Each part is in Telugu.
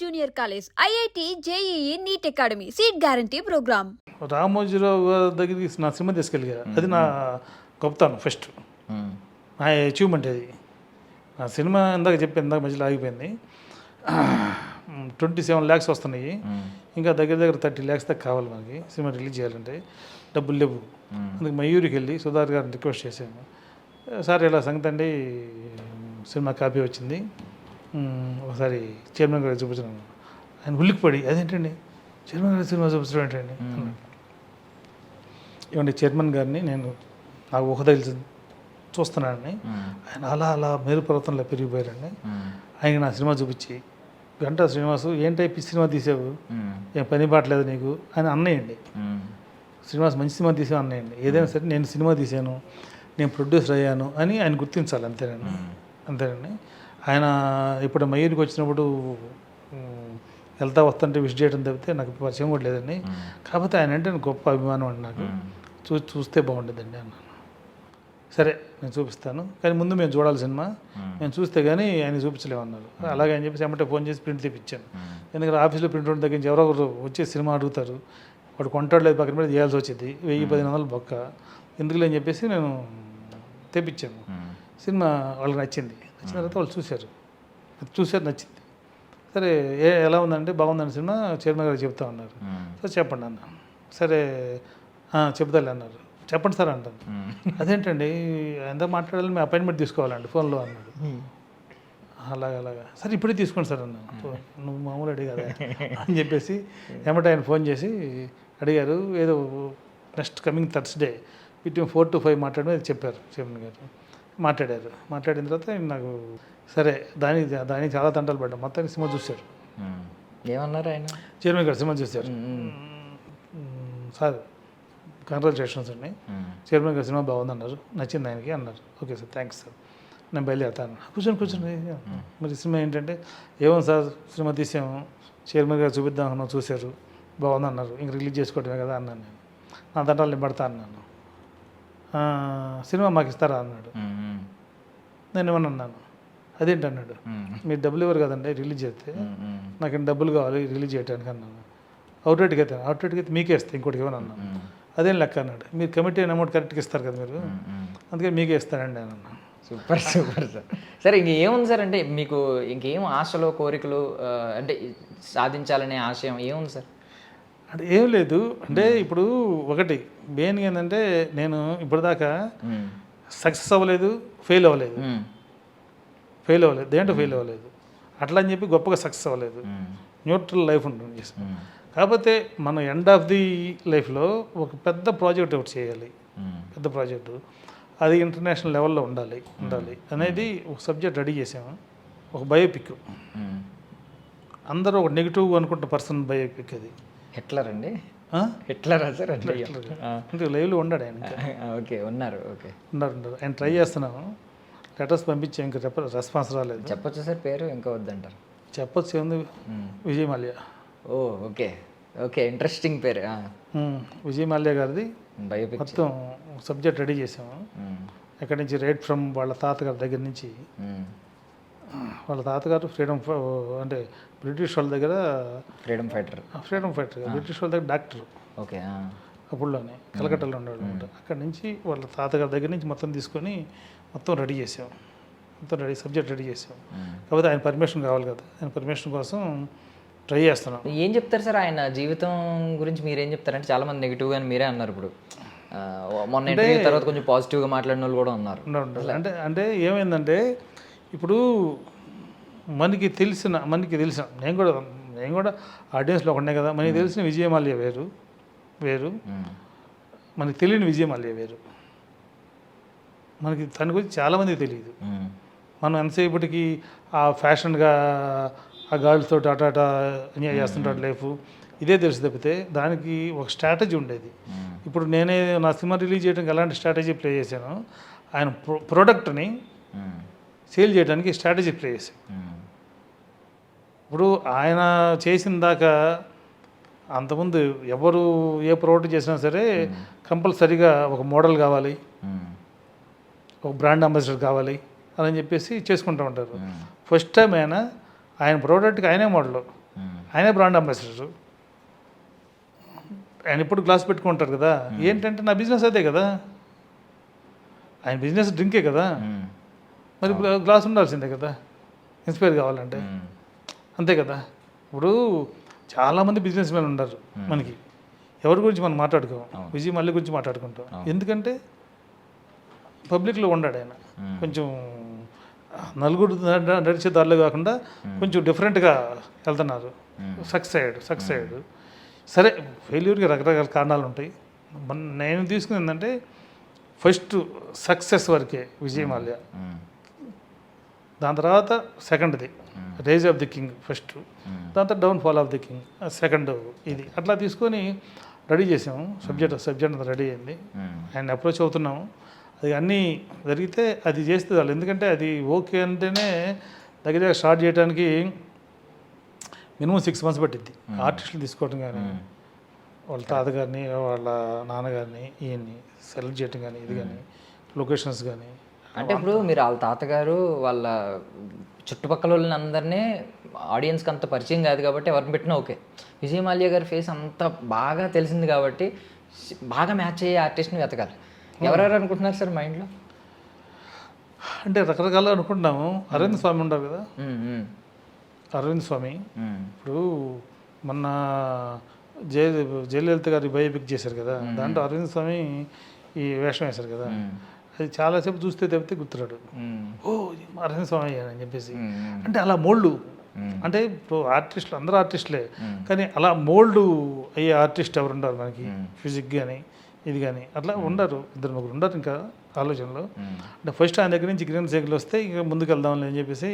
Junior college, IIT, JEE, NEET academy, seat guarantee programme. Ramoji Rao గారి దగ్గరికి నా సినిమా తీసుకెళ్ళిగా, అది నా గొప్పతనం ఫస్ట్, నా అచీవ్మెంట్ అది. నా సినిమా ఇందాక మధ్యలో ఆగిపోయింది. 27 lakhs వస్తున్నాయి, ఇంకా దగ్గర 30 lakhs దాకా కావాలి మనకి సినిమా రిలీజ్ చేయాలంటే. డబ్బులు లేవు. అందుకు మయూరికి వెళ్ళి సుధార్ గారిని రిక్వెస్ట్ చేశాను, సార్ ఇలా సంగతి అండి, సినిమా కాపీ వచ్చింది, ఒకసారి చైర్మన్ గారికి చూపించాను. ఆయన ఉల్లికిపడి, అదేంటండి చైర్మన్ గారి సినిమా చూపించడం ఏంటండి అన్నాడు. ఏమంటే చైర్మన్ గారిని నేను నాకు ఊహ తెలిసి చూస్తున్నానని, ఆయన అలా మేరు పర్వతంలో పెరిగిపోయారండి. ఆయన నా సినిమా చూపించి, గంటా శ్రీనివాసు ఏంటైపు సినిమా తీసావు, ఏం పని బాటలేదు నీకు అని అన్నయ్యండి. శ్రీనివాస్ మంచి సినిమా తీసావు అన్నయ్యండి. ఏదైనా సరే నేను సినిమా తీశాను, నేను ప్రొడ్యూసర్ అయ్యాను అని ఆయన గుర్తించాలి, అంతేనండి. ఆయన ఇప్పుడు మయూరికి వచ్చినప్పుడు వెళ్తా వస్తుంటే విష్ చేయడం తప్పితే నాకు పరిచయం కూడా లేదండి. కాకపోతే ఆయన అంటే గొప్ప అభిమానం అండి నాకు, చూస్తే బాగుండేదండి అన్నాను. సరే నేను చూపిస్తాను, కానీ ముందు మేము చూడాలి సినిమా, మేము చూస్తే కానీ ఆయన చూపించలేమన్నారు. అలాగే అని చెప్పేసి ఏమంటే ఫోన్ చేసి ప్రింట్ తెప్పించాను. ఎందుకంటే ఆఫీస్లో ప్రింట్ ఉంటుంది తగ్గించి ఎవరో ఒకరు వచ్చి సినిమా అడుగుతారు, వాడు కొంటాడు లేదు పక్కన పెట్టి చేయాల్సి వచ్చింది, 1000-1500 బొక్క ఎందుకులే అని చెప్పేసి నేను తెప్పించాను. సినిమా వాళ్ళకి నచ్చిన తర్వాత వాళ్ళు చూశారు, నచ్చింది. సరే ఎలా ఉందంటే బాగుందని సినిమా చైర్మన్ గారు చెప్తా ఉన్నారు. సరే చెప్పండి అన్న. సరే చెప్తాలే అన్నారు. చెప్పండి సార్ అంటాను. అదేంటండి ఎంత మాట్లాడాలి, మీ అపాయింట్మెంట్ తీసుకోవాలండి ఫోన్లో అన్నాడు. అలాగా సరే ఇప్పుడే తీసుకోండి సార్ అన్నాను. నువ్వు మామూలు అడిగాదా అని చెప్పేసి ఏమంటే ఆయన ఫోన్ చేసి అడిగారు, ఏదో next coming Thursday between 4 to 5 మాట్లాడమని చెప్పారు చైర్మన్ గారు. మాట్లాడిన తర్వాత నాకు సరే దానికి చాలా తంటాలు పడ్డాం. మొత్తానికి సినిమా చూశారు. ఏమన్నారు ఆయన? చైర్మన్ గారు సినిమా చూశారు. సార్ కంగ్రాచులేషన్స్ అండి, చైర్మన్ గారు సినిమా బాగుందన్నారు, నచ్చింది ఆయనకి అన్నారు. ఓకే సార్, థ్యాంక్స్ సార్, నేను బయలుదేరుతాను. కూర్చొని మరి సినిమా ఏంటంటే, ఏమో సార్ సినిమా తీసాము, చైర్మన్ గారు చూపిద్దాం అన్నాను, చూశారు, బాగుందన్నారు, ఇంక రిలీజ్ చేసుకోవటమే కదా అన్నాను. నేను నా దండాలు నేను పడతా అన్నాను. సినిమా మాకు ఇస్తారా అన్నాడు. నేను ఏమన్నా అన్నాను, అదేంటి అన్నాడు, మీరు డబ్బులు ఇవ్వరు కదండి రిలీజ్ చేస్తే, నాకు డబ్బులు కావాలి రిలీజ్ చేయడానికి అన్నాను. అవుట్రేట్కి అయితే మీకే ఇస్తాను, ఇంకోటికి ఇవ్వను అన్నాను. అదేం లెక్క అన్నాడు, మీరు కమిటీ అమౌంట్ కరెక్ట్గా ఇస్తారు కదా మీరు, అందుకే మీకే ఇస్తానండి అని అన్నాను. Super sir. సరే ఇంకేముంది సార్, అంటే మీకు ఇంకేం ఆశలు కోరికలు అంటే సాధించాలనే ఆశయం ఏముంది సార్? అంటే ఏం లేదు, అంటే ఇప్పుడు ఒకటి మెయిన్గా ఏంటంటే, నేను ఇప్పటిదాకా సక్సెస్ అవ్వలేదు, ఫెయిల్ అవ్వలేదు, దేంట్లో ఫెయిల్ అవ్వలేదు, అట్లా అని చెప్పి గొప్పగా సక్సెస్ అవ్వలేదు, న్యూట్రల్ లైఫ్ ఉంటుంది. కాకపోతే మన ఎండ్ ఆఫ్ ది లైఫ్లో ఒక పెద్ద ప్రాజెక్ట్ ఒకటి చేయాలి, పెద్ద ప్రాజెక్టు, అది ఇంటర్నేషనల్ లెవెల్లో ఉండాలి అనేది ఒక సబ్జెక్ట్ రెడీ చేసాము. ఒక బయోపిక్, అందరూ ఒక నెగిటివ్ అనుకుంటున్న పర్సన్ బయోపిక్ అది. హిట్లర్ అండి? హిట్లరా సార్? అంటే లైవ్లో ఉన్నాడు ఆయన. ఓకే, ఉన్నారు. ఆయన ట్రై చేస్తున్నాము, లెటర్స్ పంపించాం, ఇంకా రెస్పాన్స్ రాలేదు. చెప్పొచ్చు సార్ పేరు? ఇంకా వద్దంటారు? చెప్పొచ్చు, ఏముంది, విజయ్ మాల్యా. ఓ ఓకే, ఇంట్రెస్టింగ్ పేరు. విజయ్ మాల్యా గారిది బయోపిక్ మొత్తం సబ్జెక్ట్ రెడీ చేసాము. ఎక్కడి నుంచి రైట్ ఫ్రమ్ వాళ్ళ తాతగారి దగ్గర నుంచి, వాళ్ళ తాతగారు అంటే బ్రిటిష్ వాళ్ళ దగ్గర ఫ్రీడమ్ ఫైటర్, బ్రిటిష్ వాళ్ళ దగ్గర డాక్టర్. ఓకే, అప్పుడులోనే కలకట్టాలో ఉన్నాడు అనమాట. అక్కడి నుంచి వాళ్ళ తాతగారి దగ్గర నుంచి మొత్తం తీసుకొని మొత్తం రెడీ చేసాం, సబ్జెక్ట్ రెడీ చేసాం. కాకపోతే ఆయన పర్మిషన్ కావాలి కదా, ఆయన పర్మిషన్ కోసం ట్రై చేస్తున్నాం. ఏం చెప్తారు సార్ ఆయన జీవితం గురించి? మీరేం చెప్తారంటే చాలామంది నెగిటివ్గా అని మీరే అన్నారు. ఇప్పుడు మొన్న ఇంటర్వ్యూ తర్వాత కొంచెం పాజిటివ్గా మాట్లాడిన వాళ్ళు కూడా ఉన్నారు. అంటే ఏమైందంటే, ఇప్పుడు మనకి తెలిసిన నేను కూడా ఆడియన్స్లో ఒకనే కదా, మనకి తెలిసిన విజయ్ మాల్యా వేరు, మనకి తెలియని విజయ్ మాల్యా వేరు. మనకి తన గురించి చాలామందికి తెలియదు. మనం ఎంతసేపటికి ఆ ఫ్యాషన్గా ఆ గర్ల్స్ తోటి అటాటా ఎంజాయ్ చేస్తుంటాడు లైఫ్, ఇదే తెలుసు తప్పితే దానికి ఒక స్ట్రాటజీ ఉండేది. ఇప్పుడు నేనే నా సినిమా రిలీజ్ చేయడానికి ఎలాంటి స్ట్రాటజీ ప్లే చేశాను, ఆయన ప్రోడక్ట్ని సేల్ చేయడానికి స్ట్రాటజీ ప్లే చేశాను. ఇప్పుడు ఆయన చేసిన దాకా అంతకుముందు ఎవరు ఏ ప్రోడక్ట్ చేసినా సరే కంపల్సరీగా ఒక మోడల్ కావాలి, ఒక బ్రాండ్ అంబాసిడర్ కావాలి అని చెప్పేసి చేసుకుంటూ ఉంటారు. ఫస్ట్ టైం ఆయన ప్రోడక్ట్కి ఆయనే మోడల్, ఆయనే బ్రాండ్ అంబాసిడర్. ఆయన ఇప్పుడు గ్లాస్ పెట్టుకుంటారు కదా, ఏంటంటే నా బిజినెస్ అదే కదా, ఆయన బిజినెస్ డ్రింకే కదా, మరి గ్లాస్ ఉండాల్సిందే కదా ఇన్స్పైర్ కావాలంటే, అంతే కదా. ఇప్పుడు చాలామంది బిజినెస్ మ్యాన్ ఉన్నారు మనకి, ఎవరి గురించి మనం మాట్లాడుకోం, విజయ్ మల్లి గురించి మాట్లాడుకుంటాం. ఎందుకంటే పబ్లిక్లో ఉండాడు ఆయన, కొంచెం నలుగురు నడిచే దారిలో కాకుండా కొంచెం డిఫరెంట్గా వెళ్తున్నారు, సక్సెస్ అయ్యాడు. సరే, ఫెయిల్యూర్కి రకరకాల కారణాలు ఉంటాయి. నేను తీసుకుని ఏంటంటే ఫస్ట్ సక్సెస్ వరకే విజయ్ మాల్య, దాని తర్వాత సెకండ్ది rise of the king first, దాని తర్వాత downfall of the king second, ఇది అట్లా తీసుకొని రెడీ చేసాము. సబ్జెక్ట్ అంతా రెడీ అయింది, ఆయన అప్రోచ్ అవుతున్నాము. అది అన్నీ జరిగితే అది చేస్తే వాళ్ళు, ఎందుకంటే అది ఓకే అంటేనే దగ్గర స్టార్ట్ చేయడానికి మినిమం 6 months పట్టిద్ది. ఆర్టిస్టులు తీసుకోవడం కానీ, వాళ్ళ తాతగారిని వాళ్ళ నాన్నగారిని ఈయన్ని సెలెక్ట్ చేయడం కానీ, ఇది కానీ లొకేషన్స్ కానీ. అంటే ఇప్పుడు మీరు వాళ్ళ తాతగారు వాళ్ళ చుట్టుపక్కల వాళ్ళని అందరినీ ఆడియన్స్కి అంత పరిచయం కాదు కాబట్టి ఎవరిని పెట్టినా ఓకే. విజయ్ మాల్యా గారి ఫేస్ అంత బాగా తెలిసింది కాబట్టి బాగా మ్యాచ్ అయ్యే ఆర్టిస్ట్ని వెతకాలి. ఎవరెవరు అనుకుంటున్నారు సార్ మైండ్లో? అంటే రకరకాలుగా అనుకుంటున్నాము. అరవింద్ స్వామి ఉన్నారు కదా, అరవింద్ స్వామి ఇప్పుడు మొన్న జయలలిత గారి బయోపిక్ చేశారు కదా, దాంట్లో అరవింద్ స్వామి ఈ వేషం వేశారు కదా, అది చాలాసేపు చూస్తే తప్పితే గుర్తురాడు. ఓ అరవింద్ స్వామి అని చెప్పేసి, అంటే అలా మోల్డ్, అంటే ఇప్పుడు ఆర్టిస్టులు అందరూ ఆర్టిస్టులే, కానీ అలా మోల్డ్ అయ్యే ఆర్టిస్ట్ ఎవరు ఉండరు మనకి, ఫిజిక్ కానీ ఇది కానీ అట్లా ఉండరు, 2-3 ఉండరు ఇంకా ఆలోచనలో. అంటే ఫస్ట్ ఆయన దగ్గర నుంచి గ్రీన్ సైకిల్ వస్తే ఇంకా ముందుకు వెళ్దామని అని చెప్పేసి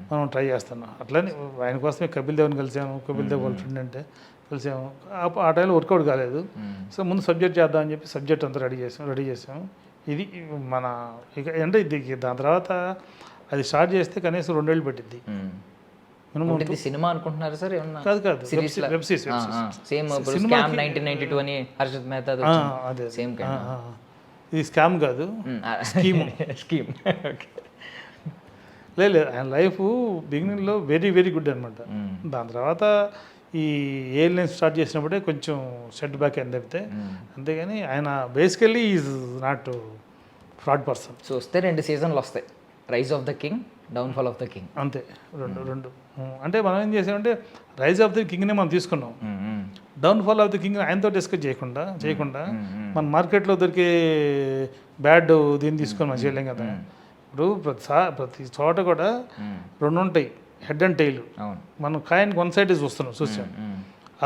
మనం ట్రై చేస్తున్నాం. అట్లనే ఆయన కోసమే కపిల్ దేవ్ని కలిసాము, కపిల్ దేవ్ వాళ్ళ ఫ్రెండ్ అంటే కలిసాము. ఆ టైంలో వర్కౌట్ కాలేదు, సో ముందు సబ్జెక్ట్ చేద్దామని చెప్పి సబ్జెక్ట్ అంతా రెడీ చేసాము. ఇది మన ఇక అంటే ఇది దాని తర్వాత అది స్టార్ట్ చేస్తే కనీసం 2 ఏళ్ళు పట్టిద్ది. సినిమా అనుకుంటున్నారు సార్? ఏమన్నా కాదు వెబ్ సిరీస్. సేమ్ స్కామ్ 1992 అని హర్షద్ మెహతా అదే సేమ్ ఇది స్కామ్ కాదు, స్కీమ్. లేదు, ఆయన లైఫ్ బిగినింగ్లో వెరీ వెరీ గుడ్ అనమాట. దాని తర్వాత ఈ ఎయిర్లైన్స్ స్టార్ట్ చేసినప్పుడే కొంచెం సెట్ బ్యాక్ అయింది తప్పితే, అంతేగాని ఆయన basically is not fraud person. So వస్తే 2 సీజన్లు వస్తాయి, rise of the king, downfall of the king, అంతే. రెండు అంటే మనం ఏం చేసామంటే రైజ్ ఆఫ్ ది కింగ్నే మనం తీసుకున్నాం, down fall of the king ఆయనతో డిస్కస్ చేయకుండా మన మార్కెట్లో దొరికే బ్యాడ్ దీన్ని తీసుకొని మనం చేయలేం కదా. ఇప్పుడు ప్రతి చోట కూడా 2 ఉంటాయి, హెడ్ అండ్ టైల్. మనం కాయిన్ 1 సైడ్ చూసాం,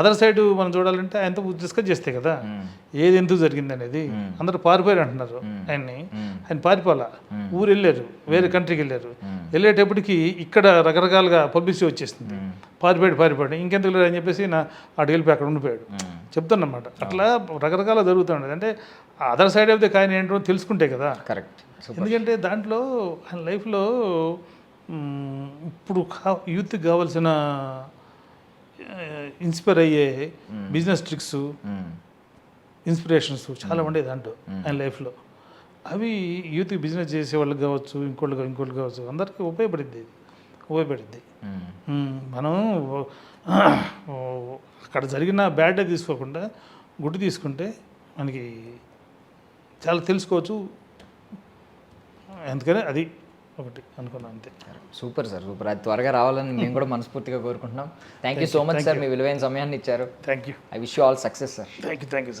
అదర్ సైడ్ మనం చూడాలంటే ఆయనతో డిస్కస్ చేస్తే కదా ఏది ఎందుకు జరిగింది అనేది. అందరూ పారిపోయారు అంటున్నారు ఆయన్ని, ఆయన పారిపోలా, ఊరు వెళ్ళారు, వేరే కంట్రీకి వెళ్ళారు. వెళ్ళేటప్పటికి ఇక్కడ రకరకాలుగా పబ్లిసిటీ వచ్చేసింది, పారిపోయాడు ఇంకెందుకు లేదు అని చెప్పేసి అటు వెళ్ళిపోయి అక్కడ ఉండిపోయాడు చెప్తున్నమాట. అట్లా రకరకాల జరుగుతుండేది. అంటే other side of the coin ఏంటో తెలుసుకుంటే కదా కరెక్ట్. ఎందుకంటే దాంట్లో ఆయన లైఫ్లో ఇప్పుడు యూత్కి కావాల్సిన ఇన్స్పైర్ అయ్యే బిజినెస్ ట్రిక్స్, ఇన్స్పిరేషన్స్ చాలా ఉండేది దాంట్లో ఆయన లైఫ్లో. అవి యూత్కి బిజినెస్ చేసే వాళ్ళకి కావచ్చు, ఇంకోళ్ళు కావచ్చు, అందరికీ ఉపయోగపడింది. మనం అక్కడ జరిగిన బ్యాడ్ డే తీసుకోకుండా గుడ్ తీసుకుంటే మనకి చాలా తెలుసుకోవచ్చు. అందుకనే అది ఒకటి అనుకున్నాను, అంతే. Super sir, super. అది త్వరగా రావాలని మేము కూడా మనస్ఫూర్తిగా కోరుకుంటున్నాం. Thank you so much sir, మీ విలువైన సమయాన్ని ఇచ్చారు. Thank you. I wish you all success sir. Thank you sir.